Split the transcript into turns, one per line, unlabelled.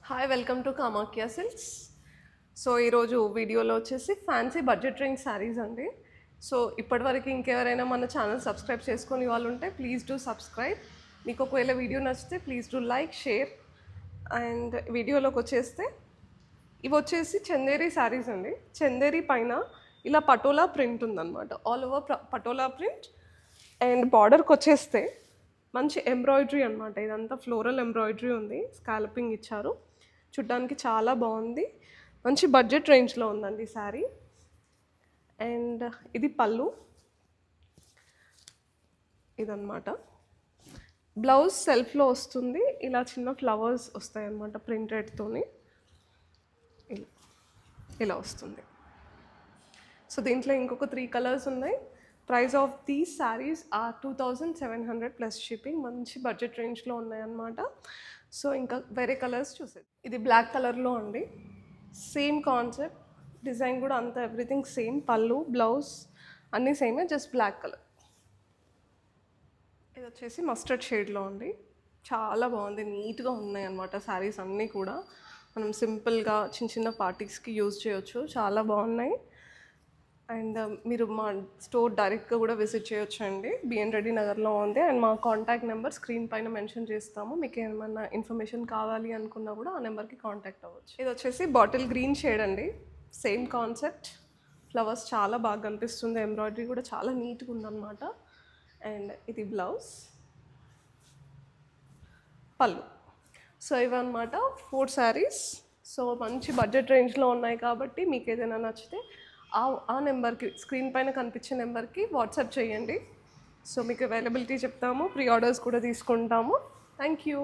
Hi welcome to Kamakhya silks. So ఈరోజు వీడియోలో వచ్చేసి ఫ్యాన్సీ బడ్జెట్ రేంజ్ శారీస్ అండి. సో ఇప్పటివరకు ఇంకెవరైనా మన ఛానల్ సబ్స్క్రైబ్ చేసుకొని వాళ్ళు ఉంటే ప్లీజ్ డూ సబ్స్క్రైబ్. మీకు ఒకవేళ వీడియో నచ్చితే please do like, share. And వీడియోలోకి వచ్చేస్తే ఇవి వచ్చేసి చందేరి శారీస్ అండి. చందేరి పైన ఇలా పటోలా ప్రింట్ ఉందన్నమాట, all over patola print. And బార్డర్కి వచ్చేస్తే మంచి ఎంబ్రాయిడరీ అనమాట, ఇదంతా ఫ్లోరల్ ఎంబ్రాయిడరీ ఉంది, స్కాల్పింగ్ ఇచ్చారు. చూడ్డానికి చాలా బాగుంది, మంచి బడ్జెట్ రేంజ్లో ఉందండి ఈ శారీ. అండ్ ఇది పళ్ళు, ఇదన్నమాట. బ్లౌజ్ సెల్ఫ్లో వస్తుంది, ఇలా చిన్న ఫ్లవర్స్ వస్తాయి అన్నమాట ప్రింటెడ్తోని, ఇలా వస్తుంది. సో దీంట్లో ఇంకొక 3 కలర్స్ ఉన్నాయి. Price of these saris are 2700 plus shipping. మంచి బడ్జెట్ రేంజ్లో ఉన్నాయన్నమాట. సో ఇంకా వేరే కలర్స్ చూసేది. ఇది బ్లాక్ కలర్లో అండి, సేమ్ కాన్సెప్ట్, డిజైన్ కూడా అంతా ఎవ్రీథింగ్ సేమ్. పళ్ళు, బ్లౌజ్ అన్నీ సేమే, జస్ట్ బ్లాక్ కలర్. ఇది వచ్చేసి మస్టర్డ్ షేడ్లో అండి, చాలా బాగుంది, నీట్గా ఉన్నాయి అన్నమాట శారీస్ అన్నీ కూడా. మనం సింపుల్గా చిన్న చిన్న పార్టీస్కి యూజ్ చేయొచ్చు, చాలా బాగున్నాయి. అండ్ మీరు మా స్టోర్ డైరెక్ట్గా కూడా విజిట్ చేయొచ్చు అండి, బిఎన్ రెడ్డి నగర్లో ఉంది. అండ్ మా కాంటాక్ట్ నెంబర్ స్క్రీన్ పైన మెన్షన్ చేస్తాము. మీకు ఏమైనా ఇన్ఫర్మేషన్ కావాలి అనుకున్నా కూడా ఆ నెంబర్కి కాంటాక్ట్ అవ్వచ్చు. ఇది వచ్చేసి బాటిల్ గ్రీన్ షేడ్ అండి, సేమ్ కాన్సెప్ట్, ఫ్లవర్స్ చాలా బాగా కనిపిస్తుంది, ఎంబ్రాయిడరీ కూడా చాలా నీట్గా ఉందన్నమాట. అండ్ ఇది బ్లౌజ్, పళ్ళు. సో ఇవన్నమాట 4 శారీస్. సో మంచి బడ్జెట్ రేంజ్లో ఉన్నాయి కాబట్టి మీకు ఏదైనా నచ్చితే ఆ నెంబర్కి, స్క్రీన్ పైన కనిపించే నెంబర్కి వాట్సాప్ చేయండి. సో మీకు అవైలబిలిటీ చెప్తాము, ప్రీ ఆర్డర్స్ కూడా తీసుకుంటాము. Thank you.